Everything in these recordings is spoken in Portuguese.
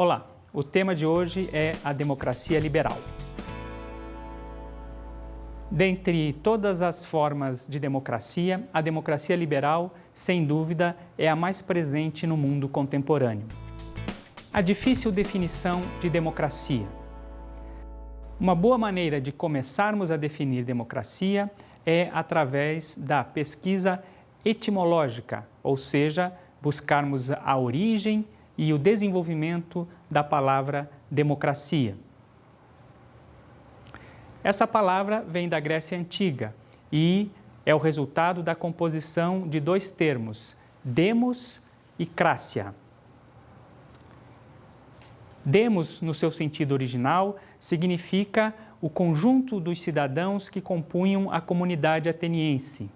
Olá, o tema de hoje é a democracia liberal. Dentre todas as formas de democracia, a democracia liberal, sem dúvida, é a mais presente no mundo contemporâneo. A difícil definição de democracia. Uma boa maneira de começarmos a definir democracia é através da pesquisa etimológica, ou seja, buscarmos a origem e o desenvolvimento da palavra democracia. Essa palavra vem da Grécia Antiga e é o resultado da composição de dois termos, demos e crácia. Demos, no seu sentido original, significa o conjunto dos cidadãos que compunham a comunidade ateniense,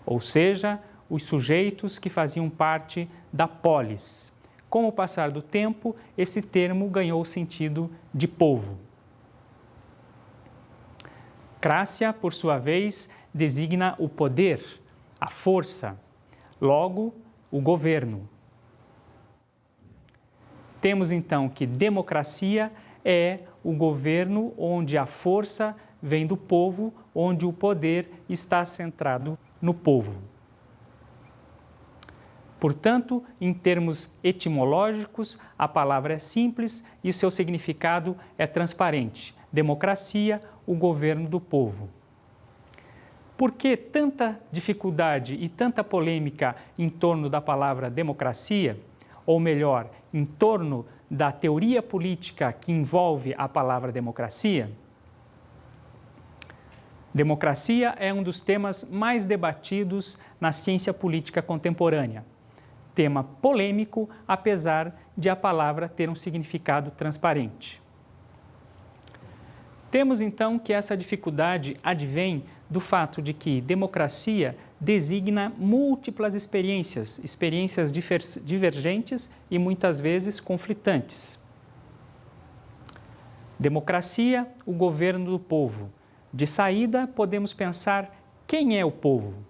ou seja, os sujeitos que faziam parte da polis. Com o passar do tempo, esse termo ganhou o sentido de povo. Crácia, por sua vez, designa o poder, a força, logo, o governo. Temos então que democracia é o governo onde a força vem do povo, onde o poder está centrado no povo. Portanto, em termos etimológicos, a palavra é simples e seu significado é transparente. Democracia, o governo do povo. Por que tanta dificuldade e tanta polêmica em torno da palavra democracia? Ou melhor, em torno da teoria política que envolve a palavra democracia? Democracia é um dos temas mais debatidos na ciência política contemporânea. Tema polêmico, apesar de a palavra ter um significado transparente. Temos então que essa dificuldade advém do fato de que democracia designa múltiplas experiências divergentes e muitas vezes conflitantes. Democracia, o governo do povo. De saída, podemos pensar quem é o povo.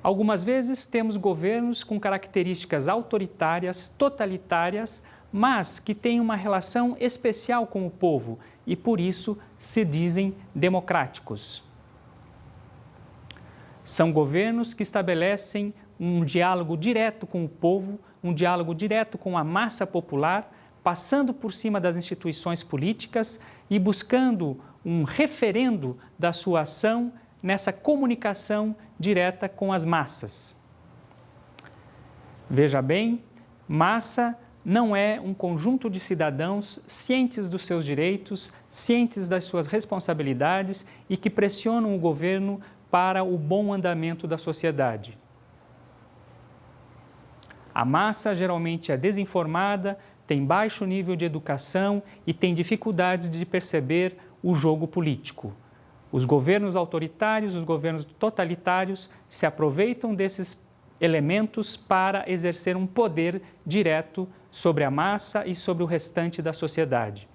Algumas vezes temos governos com características autoritárias, totalitárias, mas que têm uma relação especial com o povo e, por isso, se dizem democráticos. São governos que estabelecem um diálogo direto com o povo, um diálogo direto com a massa popular, passando por cima das instituições políticas e buscando um referendo da sua ação nessa comunicação direta com as massas. Veja bem, massa não é um conjunto de cidadãos cientes dos seus direitos, cientes das suas responsabilidades e que pressionam o governo para o bom andamento da sociedade. A massa geralmente é desinformada, tem baixo nível de educação e tem dificuldades de perceber o jogo político. Os governos autoritários, os governos totalitários se aproveitam desses elementos para exercer um poder direto sobre a massa e sobre o restante da sociedade.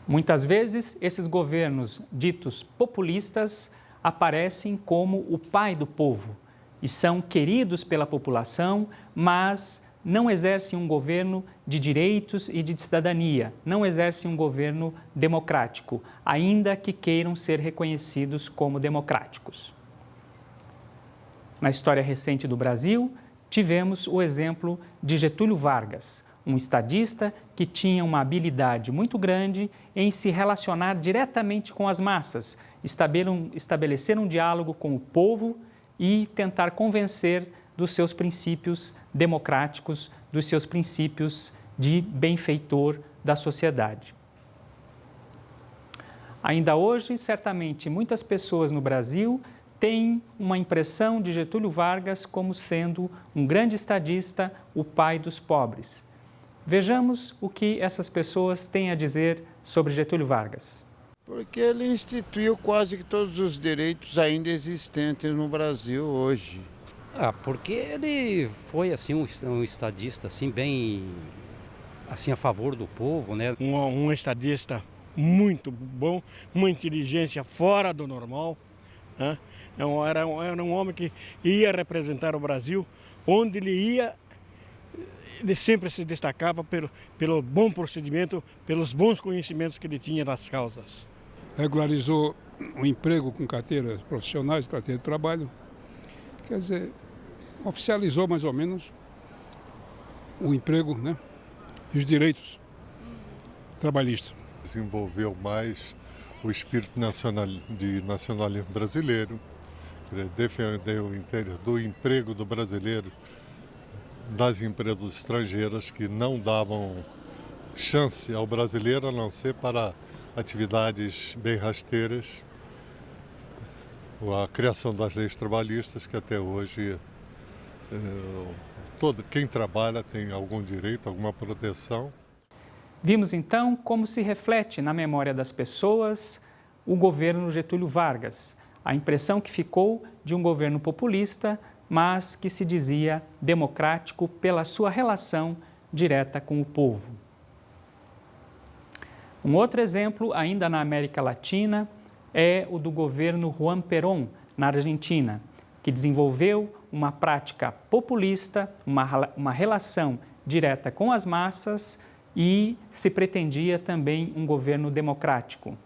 Muitas vezes, esses governos ditos populistas aparecem como o pai do povo e são queridos pela população, mas não exercem um governo de direitos e de cidadania, não exercem um governo democrático, ainda que queiram ser reconhecidos como democráticos. Na história recente do Brasil, tivemos o exemplo de Getúlio Vargas, um estadista que tinha uma habilidade muito grande em se relacionar diretamente com as massas, estabelecer um diálogo com o povo e tentar convencer dos seus princípios democráticos, dos seus princípios de benfeitor da sociedade. Ainda hoje, certamente, muitas pessoas no Brasil têm uma impressão de Getúlio Vargas como sendo um grande estadista, o pai dos pobres. Vejamos o que essas pessoas têm a dizer sobre Getúlio Vargas. Porque ele instituiu quase que todos os direitos ainda existentes no Brasil hoje. Porque ele foi assim um estadista assim bem assim a favor do povo, né? Um estadista muito bom, uma inteligência fora do normal, né? Era um homem que ia representar o Brasil, onde ele ia, ele sempre se destacava pelo bom procedimento, pelos bons conhecimentos que ele tinha das causas. Regularizou o emprego com carteiras profissionais, carteira de trabalho. Quer dizer, oficializou mais ou menos o emprego, né, e os direitos trabalhistas. Desenvolveu mais o espírito de nacionalismo brasileiro, defendeu o interesse do emprego do brasileiro das empresas estrangeiras que não davam chance ao brasileiro a não ser para atividades bem rasteiras. A criação das leis trabalhistas, que até hoje quem trabalha tem algum direito, alguma proteção. Vimos então como se reflete na memória das pessoas o governo Getúlio Vargas, a impressão que ficou de um governo populista, mas que se dizia democrático pela sua relação direta com o povo. Um outro exemplo, ainda na América Latina, é o do governo Juan Perón, na Argentina, que desenvolveu uma prática populista, uma relação direta com as massas e se pretendia também um governo democrático.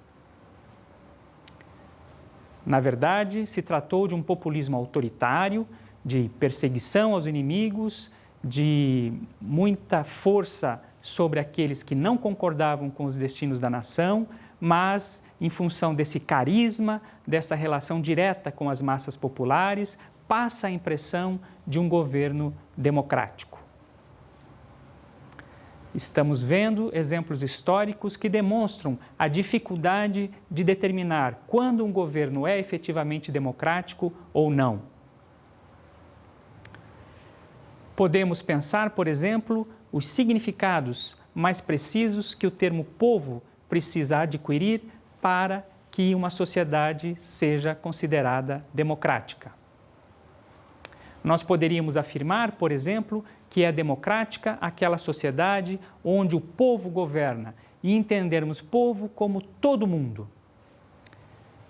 Na verdade, se tratou de um populismo autoritário, de perseguição aos inimigos, de muita força sobre aqueles que não concordavam com os destinos da nação, mas em função desse carisma, dessa relação direta com as massas populares, passa a impressão de um governo democrático. Estamos vendo exemplos históricos que demonstram a dificuldade de determinar quando um governo é efetivamente democrático ou não. Podemos pensar, por exemplo, os significados mais precisos que o termo povo precisa adquirir para que uma sociedade seja considerada democrática. Nós poderíamos afirmar, por exemplo, que é democrática aquela sociedade onde o povo governa e entendermos povo como todo mundo.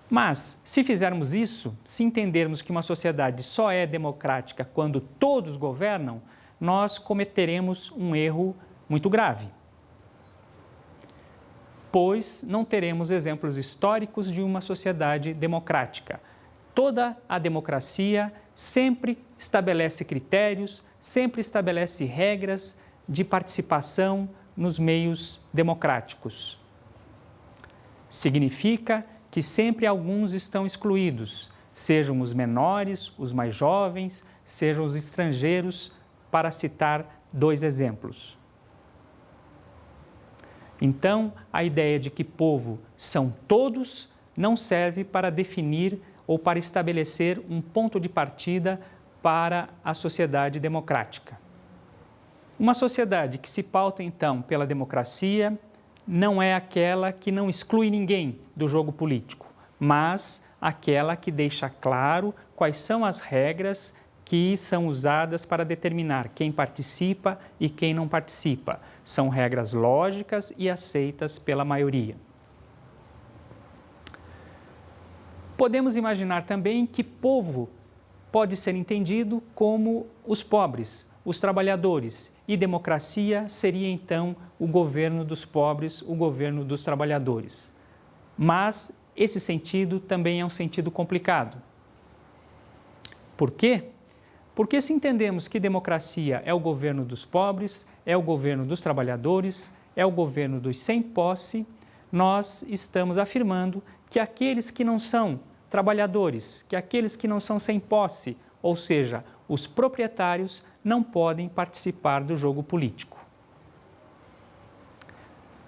Mas, se fizermos isso, se entendermos que uma sociedade só é democrática quando todos governam, nós cometeremos um erro muito grave. Pois não teremos exemplos históricos de uma sociedade democrática. Toda a democracia sempre estabelece critérios, sempre estabelece regras de participação nos meios democráticos. Significa que sempre alguns estão excluídos, sejam os menores, os mais jovens, sejam os estrangeiros, para citar 2 exemplos. Então, a ideia de que povo são todos não serve para definir ou para estabelecer um ponto de partida para a sociedade democrática. Uma sociedade que se pauta, então, pela democracia não é aquela que não exclui ninguém do jogo político, mas aquela que deixa claro quais são as regras que são usadas para determinar quem participa e quem não participa. São regras lógicas e aceitas pela maioria. Podemos imaginar também que povo pode ser entendido como os pobres, os trabalhadores, e democracia seria então o governo dos pobres, o governo dos trabalhadores. Mas esse sentido também é um sentido complicado. Por quê? Porque se entendemos que democracia é o governo dos pobres, é o governo dos trabalhadores, é o governo dos sem posse, nós estamos afirmando que aqueles que não são trabalhadores, que aqueles que não são sem posse, ou seja, os proprietários, não podem participar do jogo político.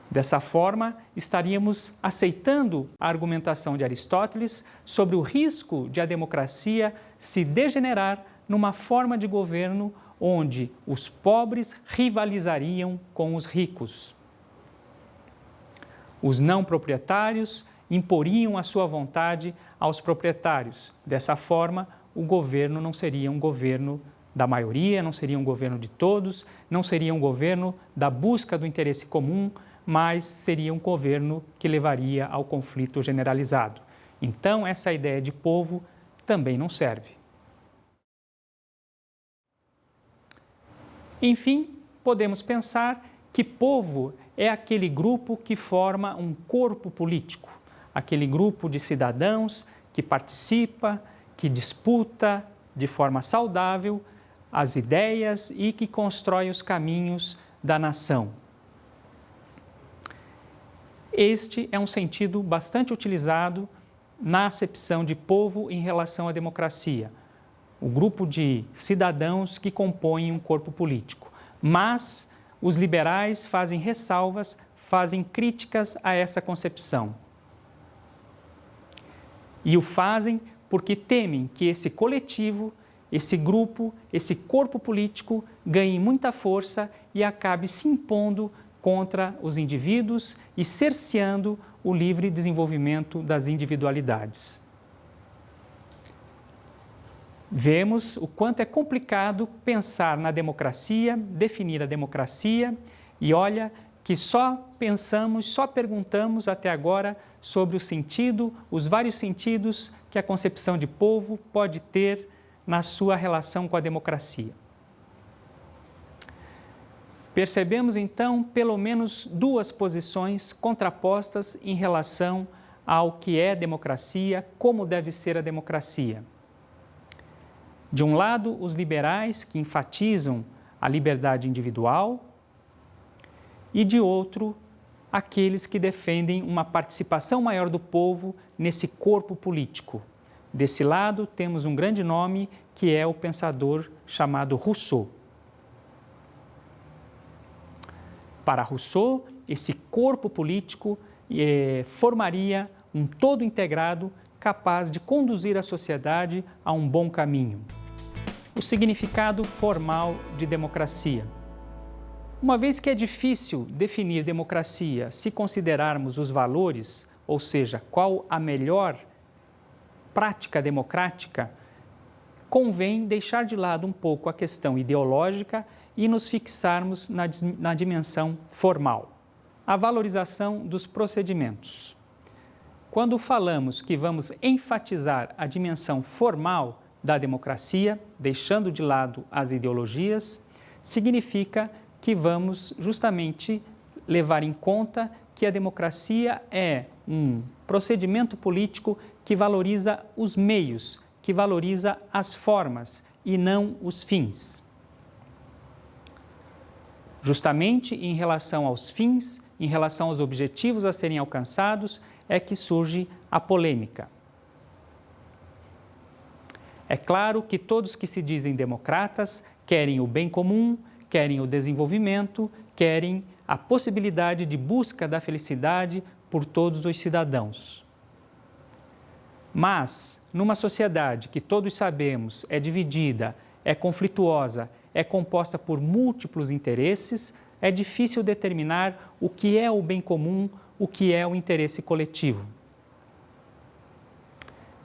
Dessa forma, estaríamos aceitando a argumentação de Aristóteles sobre o risco de a democracia se degenerar numa forma de governo onde os pobres rivalizariam com os ricos. Os não proprietários imporiam a sua vontade aos proprietários. Dessa forma, o governo não seria um governo da maioria, não seria um governo de todos, não seria um governo da busca do interesse comum, mas seria um governo que levaria ao conflito generalizado. Então, essa ideia de povo também não serve. Enfim, podemos pensar que povo é aquele grupo que forma um corpo político, aquele grupo de cidadãos que participa, que disputa de forma saudável as ideias e que constrói os caminhos da nação. Este é um sentido bastante utilizado na acepção de povo em relação à democracia, o grupo de cidadãos que compõem um corpo político. Mas os liberais fazem ressalvas, fazem críticas a essa concepção. E o fazem porque temem que esse coletivo, esse grupo, esse corpo político ganhe muita força e acabe se impondo contra os indivíduos e cerceando o livre desenvolvimento das individualidades. Vemos o quanto é complicado pensar na democracia, definir a democracia, e olha que só pensamos, só perguntamos até agora sobre o sentido, os vários sentidos que a concepção de povo pode ter na sua relação com a democracia. Percebemos então pelo menos duas posições contrapostas em relação ao que é democracia, como deve ser a democracia. De um lado, os liberais que enfatizam a liberdade individual e de outro, aqueles que defendem uma participação maior do povo nesse corpo político. Desse lado, temos um grande nome que é o pensador chamado Rousseau. Para Rousseau, esse corpo político formaria um todo integrado capaz de conduzir a sociedade a um bom caminho. O significado formal de democracia. Uma vez que é difícil definir democracia se considerarmos os valores, ou seja, qual a melhor prática democrática, convém deixar de lado um pouco a questão ideológica e nos fixarmos na dimensão formal. A valorização dos procedimentos. Quando falamos que vamos enfatizar a dimensão formal da democracia, deixando de lado as ideologias, significa que vamos justamente levar em conta que a democracia é um procedimento político que valoriza os meios, que valoriza as formas e não os fins. Justamente em relação aos fins, em relação aos objetivos a serem alcançados, é que surge a polêmica. É claro que todos que se dizem democratas querem o bem comum, querem o desenvolvimento, querem a possibilidade de busca da felicidade por todos os cidadãos. Mas, numa sociedade que todos sabemos é dividida, é conflituosa, é composta por múltiplos interesses, é difícil determinar o que é o bem comum, o que é o interesse coletivo.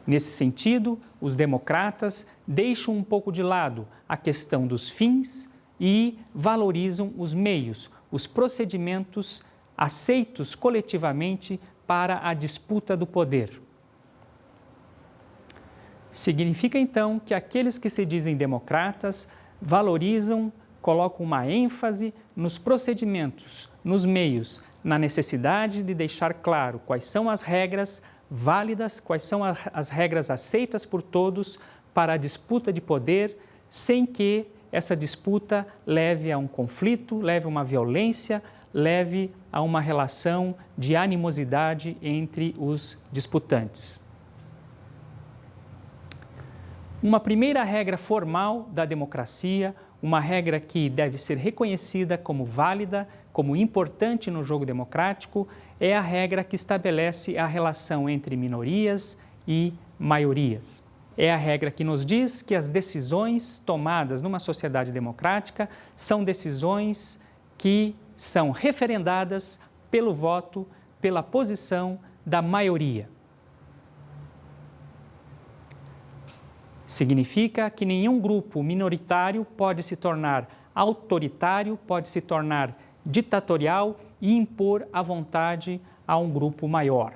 Nesse sentido, os democratas deixam um pouco de lado a questão dos fins e valorizam os meios, os procedimentos aceitos coletivamente para a disputa do poder. Significa então que aqueles que se dizem democratas valorizam, colocam uma ênfase nos procedimentos, nos meios, na necessidade de deixar claro quais são as regras válidas, quais são as regras aceitas por todos para a disputa de poder, sem que essa disputa leve a um conflito, leve a uma violência, leve a uma relação de animosidade entre os disputantes. Uma primeira regra formal da democracia, uma regra que deve ser reconhecida como válida, como importante no jogo democrático, é a regra que estabelece a relação entre minorias e maiorias. É a regra que nos diz que as decisões tomadas numa sociedade democrática são decisões que são referendadas pelo voto, pela posição da maioria. Significa que nenhum grupo minoritário pode se tornar autoritário, pode se tornar ditatorial e impor a vontade a um grupo maior.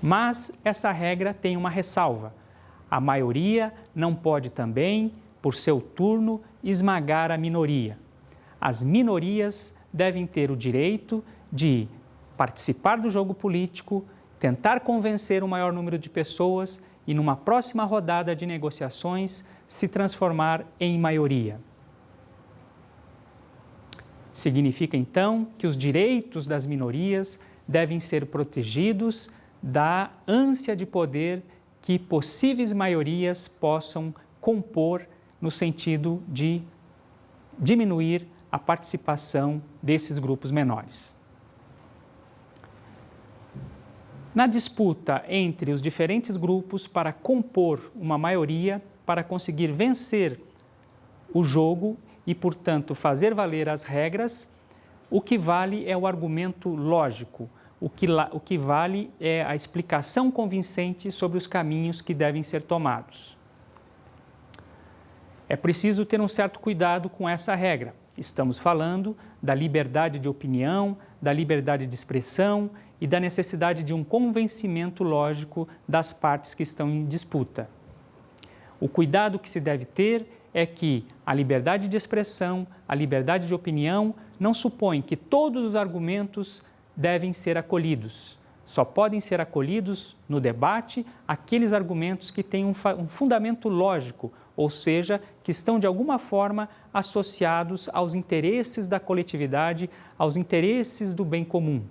Mas essa regra tem uma ressalva. A maioria não pode também por seu turno, esmagar a minoria. As minorias devem ter o direito de participar do jogo político, tentar convencer o maior número de pessoas e, numa próxima rodada de negociações, se transformar em maioria. Significa, então, que os direitos das minorias devem ser protegidos da ânsia de poder que possíveis maiorias possam compor no sentido de diminuir a participação desses grupos menores. Na disputa entre os diferentes grupos para compor uma maioria, para conseguir vencer o jogo e, portanto, fazer valer as regras, o que vale é o argumento lógico, o que vale é a explicação convincente sobre os caminhos que devem ser tomados. É preciso ter um certo cuidado com essa regra. Estamos falando da liberdade de opinião, da liberdade de expressão e da necessidade de um convencimento lógico das partes que estão em disputa. O cuidado que se deve ter é que a liberdade de expressão, a liberdade de opinião não supõe que todos os argumentos devem ser acolhidos. Só podem ser acolhidos no debate aqueles argumentos que têm um fundamento lógico, ou seja, que estão de alguma forma associados aos interesses da coletividade, aos interesses do bem comum.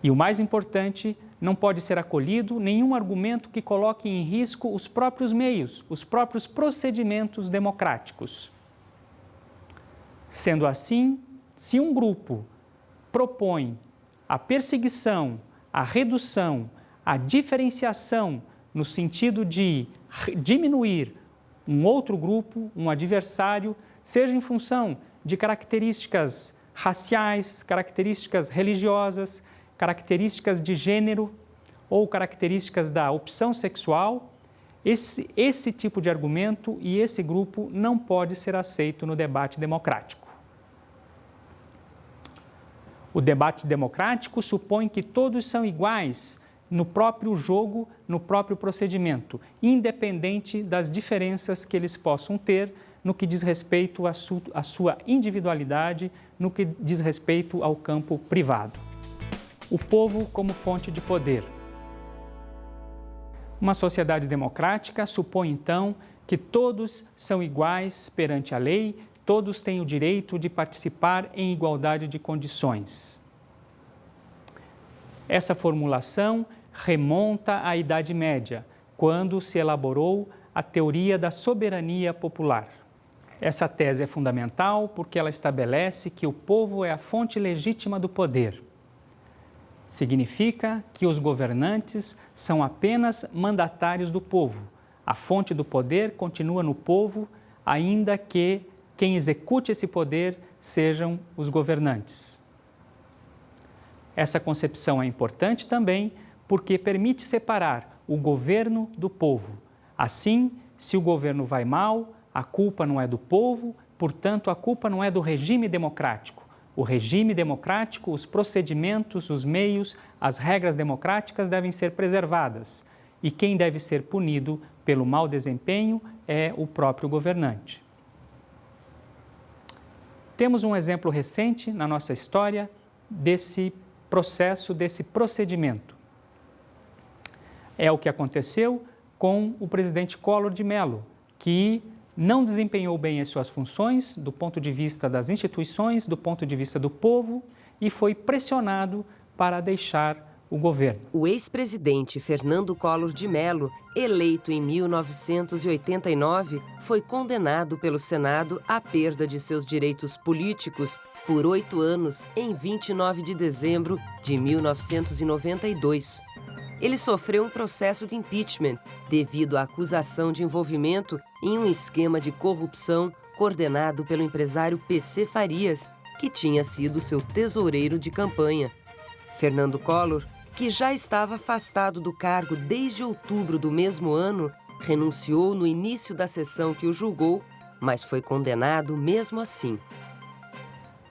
E o mais importante, não pode ser acolhido nenhum argumento que coloque em risco os próprios meios, os próprios procedimentos democráticos. Sendo assim, se um grupo propõe a perseguição, a redução, a diferenciação no sentido de diminuir um outro grupo, um adversário, seja em função de características raciais, características religiosas, características de gênero ou características da opção sexual, esse tipo de argumento e esse grupo não pode ser aceito no debate democrático. O debate democrático supõe que todos são iguais no próprio jogo, no próprio procedimento, independente das diferenças que eles possam ter no que diz respeito à sua individualidade, no que diz respeito ao campo privado. O povo como fonte de poder. Uma sociedade democrática supõe, então, que todos são iguais perante a lei, todos têm o direito de participar em igualdade de condições. Essa formulação remonta à Idade Média, quando se elaborou a teoria da soberania popular. Essa tese é fundamental porque ela estabelece que o povo é a fonte legítima do poder. Significa que os governantes são apenas mandatários do povo. A fonte do poder continua no povo, ainda que quem execute esse poder sejam os governantes. Essa concepção é importante também porque permite separar o governo do povo. Assim, se o governo vai mal, a culpa não é do povo, portanto, a culpa não é do regime democrático. O regime democrático, os procedimentos, os meios, as regras democráticas devem ser preservadas. E quem deve ser punido pelo mau desempenho é o próprio governante. Temos um exemplo recente na nossa história desse processo, desse procedimento. É o que aconteceu com o presidente Collor de Mello, que não desempenhou bem as suas funções do ponto de vista das instituições, do ponto de vista do povo e foi pressionado para deixar o governo. O ex-presidente Fernando Collor de Mello, eleito em 1989, foi condenado pelo Senado à perda de seus direitos políticos por 8 anos em 29 de dezembro de 1992. Ele sofreu um processo de impeachment devido à acusação de envolvimento em um esquema de corrupção coordenado pelo empresário PC Farias, que tinha sido seu tesoureiro de campanha. Fernando Collor, que já estava afastado do cargo desde outubro do mesmo ano, renunciou no início da sessão que o julgou, mas foi condenado mesmo assim.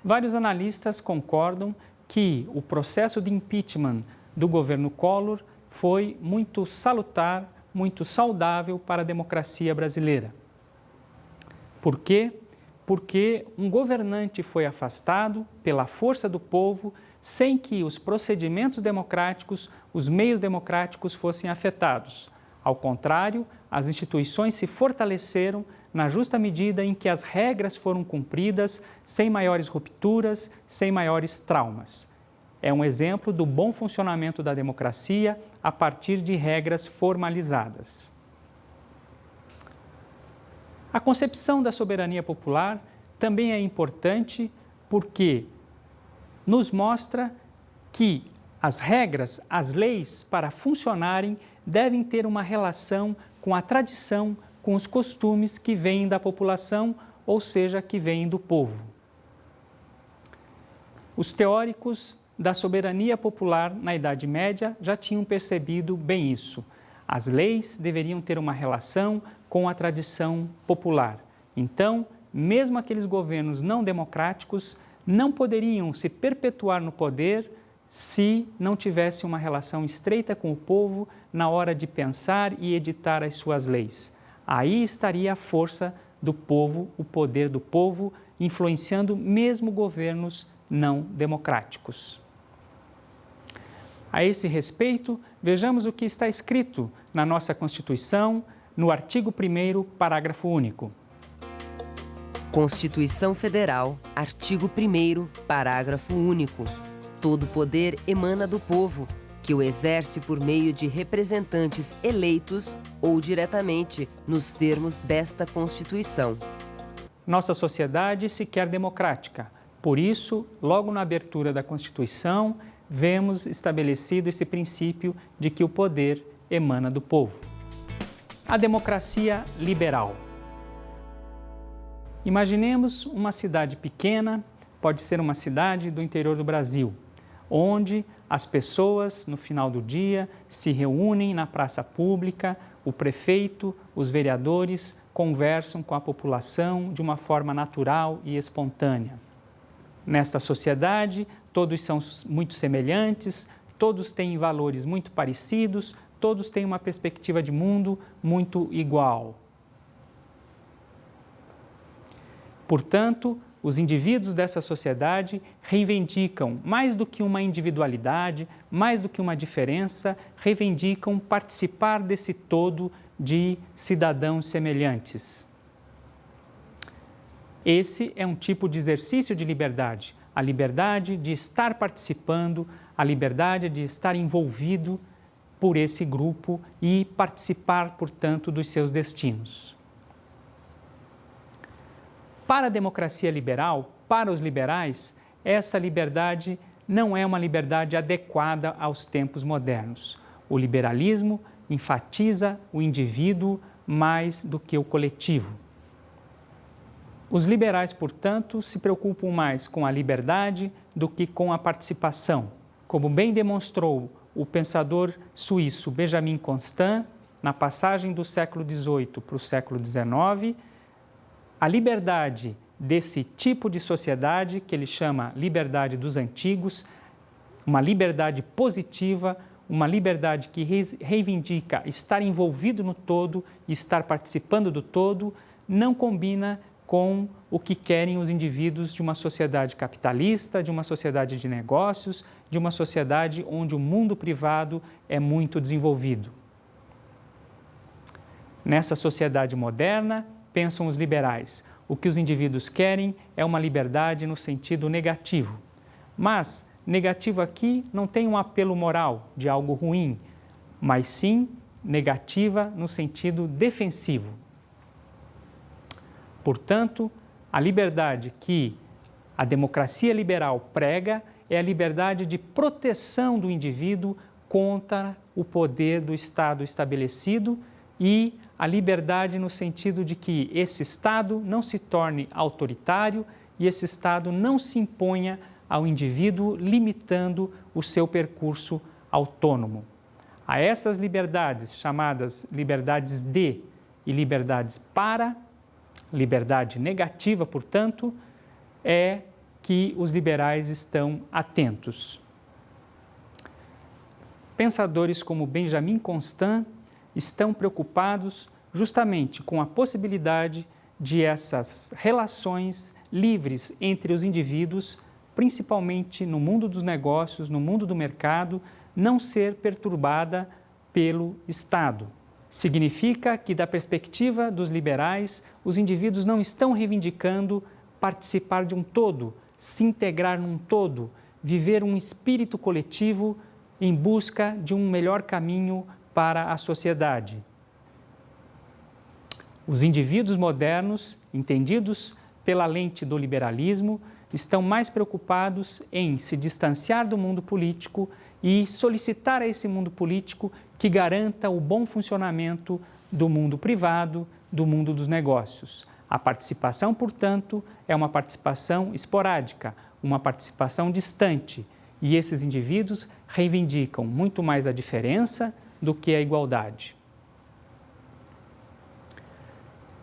Vários analistas concordam que o processo de impeachment do governo Collor foi muito salutar, muito saudável para a democracia brasileira. Por quê? Porque um governante foi afastado pela força do povo sem que os procedimentos democráticos, os meios democráticos fossem afetados. Ao contrário, as instituições se fortaleceram na justa medida em que as regras foram cumpridas sem maiores rupturas, sem maiores traumas. É um exemplo do bom funcionamento da democracia a partir de regras formalizadas. A concepção da soberania popular também é importante porque nos mostra que as regras, as leis, para funcionarem, devem ter uma relação com a tradição, com os costumes que vêm da população, ou seja, que vêm do povo. Os teóricos da soberania popular na Idade Média já tinham percebido bem isso. As leis deveriam ter uma relação com a tradição popular. Então, mesmo aqueles governos não democráticos não poderiam se perpetuar no poder se não tivessem uma relação estreita com o povo na hora de pensar e editar as suas leis. Aí estaria a força do povo, o poder do povo, influenciando mesmo governos não democráticos. A esse respeito, vejamos o que está escrito na nossa Constituição, no artigo 1º, parágrafo único. Constituição Federal, artigo 1º, parágrafo único. Todo poder emana do povo, que o exerce por meio de representantes eleitos ou diretamente, nos termos desta Constituição. Nossa sociedade se quer democrática. Por isso, logo na abertura da Constituição, vemos estabelecido esse princípio de que o poder emana do povo. A democracia liberal. Imaginemos uma cidade pequena, pode ser uma cidade do interior do Brasil, onde as pessoas, no final do dia, se reúnem na praça pública, o prefeito, os vereadores conversam com a população de uma forma natural e espontânea. Nesta sociedade, todos são muito semelhantes, todos têm valores muito parecidos, todos têm uma perspectiva de mundo muito igual. Portanto, os indivíduos dessa sociedade reivindicam, mais do que uma individualidade, mais do que uma diferença, reivindicam participar desse todo de cidadãos semelhantes. Esse é um tipo de exercício de liberdade, a liberdade de estar participando, a liberdade de estar envolvido por esse grupo e participar, portanto, dos seus destinos. Para a democracia liberal, para os liberais, essa liberdade não é uma liberdade adequada aos tempos modernos. O liberalismo enfatiza o indivíduo mais do que o coletivo. Os liberais, portanto, se preocupam mais com a liberdade do que com a participação. Como bem demonstrou o pensador suíço Benjamin Constant, na passagem do século XVIII para o século XIX, a liberdade desse tipo de sociedade, que ele chama liberdade dos antigos, uma liberdade positiva, uma liberdade que reivindica estar envolvido no todo e estar participando do todo, não combina com o que querem os indivíduos de uma sociedade capitalista, de uma sociedade de negócios, de uma sociedade onde o mundo privado é muito desenvolvido. Nessa sociedade moderna, pensam os liberais, o que os indivíduos querem é uma liberdade no sentido negativo. Mas negativo aqui não tem um apelo moral de algo ruim, mas sim negativa no sentido defensivo. Portanto, a liberdade que a democracia liberal prega é a liberdade de proteção do indivíduo contra o poder do Estado estabelecido e a liberdade no sentido de que esse Estado não se torne autoritário e esse Estado não se imponha ao indivíduo, limitando o seu percurso autônomo. A essas liberdades, chamadas liberdades de e liberdades para, liberdade negativa, portanto, é que os liberais estão atentos. Pensadores como Benjamin Constant estão preocupados justamente com a possibilidade de essas relações livres entre os indivíduos, principalmente no mundo dos negócios, no mundo do mercado, não ser perturbada pelo Estado. Significa que, da perspectiva dos liberais, os indivíduos não estão reivindicando participar de um todo, se integrar num todo, viver um espírito coletivo em busca de um melhor caminho para a sociedade. Os indivíduos modernos, entendidos pela lente do liberalismo, estão mais preocupados em se distanciar do mundo político e solicitar a esse mundo político que garanta o bom funcionamento do mundo privado, do mundo dos negócios. A participação, portanto, é uma participação esporádica, uma participação distante, e esses indivíduos reivindicam muito mais a diferença do que a igualdade.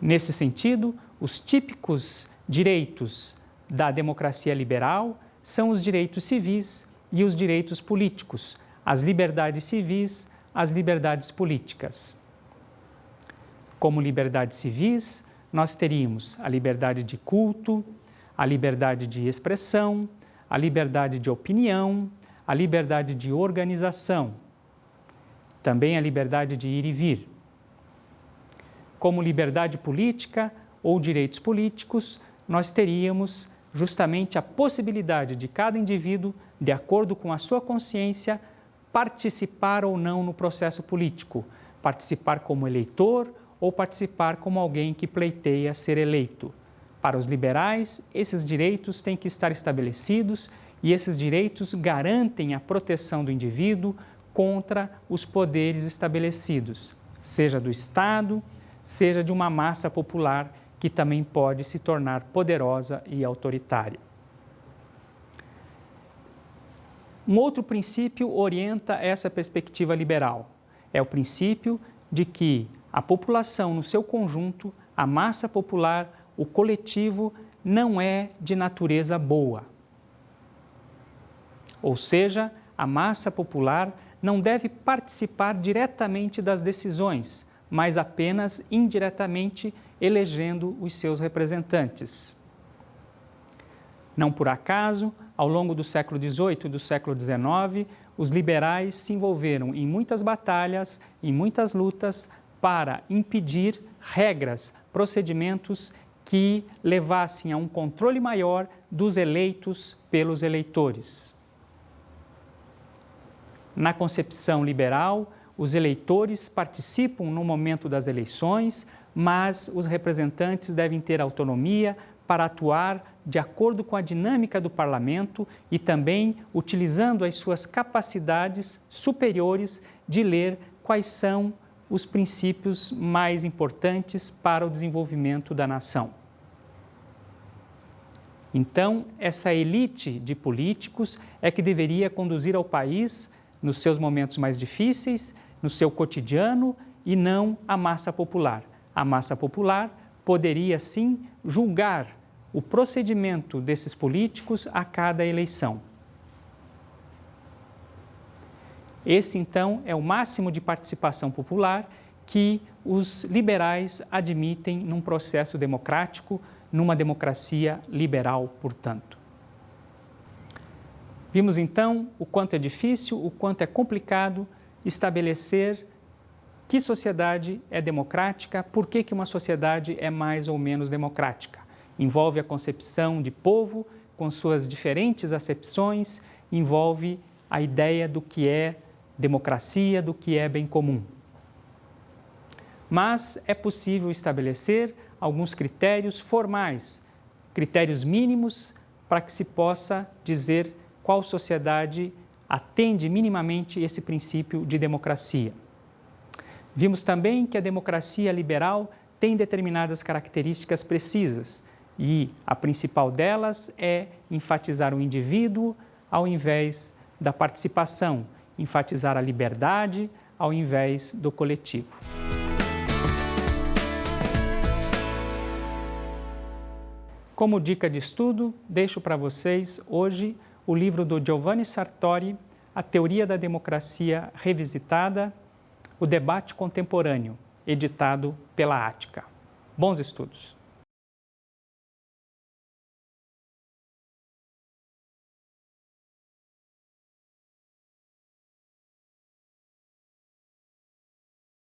Nesse sentido, os típicos direitos da democracia liberal são os direitos civis e os direitos políticos, as liberdades civis, as liberdades políticas. Como liberdades civis, nós teríamos a liberdade de culto, a liberdade de expressão, a liberdade de opinião, a liberdade de organização, também a liberdade de ir e vir. Como liberdade política ou direitos políticos, nós teríamos justamente a possibilidade de cada indivíduo, de acordo com a sua consciência, participar ou não no processo político, participar como eleitor ou participar como alguém que pleiteia ser eleito. Para os liberais, esses direitos têm que estar estabelecidos e esses direitos garantem a proteção do indivíduo contra os poderes estabelecidos, seja do Estado, seja de uma massa popular que também pode se tornar poderosa e autoritária. Um outro princípio orienta essa perspectiva liberal. É o princípio de que a população no seu conjunto, a massa popular, o coletivo, não é de natureza boa. Ou seja, a massa popular não deve participar diretamente das decisões, mas apenas indiretamente elegendo os seus representantes. Não por acaso, ao longo do século XVIII e do século XIX, os liberais se envolveram em muitas batalhas, em muitas lutas, para impedir regras, procedimentos que levassem a um controle maior dos eleitos pelos eleitores. Na concepção liberal, os eleitores participam no momento das eleições, mas os representantes devem ter autonomia para atuar de acordo com a dinâmica do parlamento e também utilizando as suas capacidades superiores de ler quais são os princípios mais importantes para o desenvolvimento da nação. Então, essa elite de políticos é que deveria conduzir ao país nos seus momentos mais difíceis, no seu cotidiano, e não a massa popular. A massa popular poderia, sim, julgar o procedimento desses políticos a cada eleição. Esse, então, é o máximo de participação popular que os liberais admitem num processo democrático, numa democracia liberal, portanto. Vimos, então, o quanto é difícil, o quanto é complicado estabelecer que sociedade é democrática, por que uma sociedade é mais ou menos democrática. Envolve a concepção de povo, com suas diferentes acepções, envolve a ideia do que é democracia, do que é bem comum. Mas é possível estabelecer alguns critérios formais, critérios mínimos para que se possa dizer qual sociedade atende minimamente esse princípio de democracia. Vimos também que a democracia liberal tem determinadas características precisas e a principal delas é enfatizar o indivíduo ao invés da participação, enfatizar a liberdade ao invés do coletivo. Como dica de estudo, deixo para vocês hoje o livro do Giovanni Sartori, A Teoria da Democracia Revisitada. O Debate Contemporâneo, editado pela Ática. Bons estudos!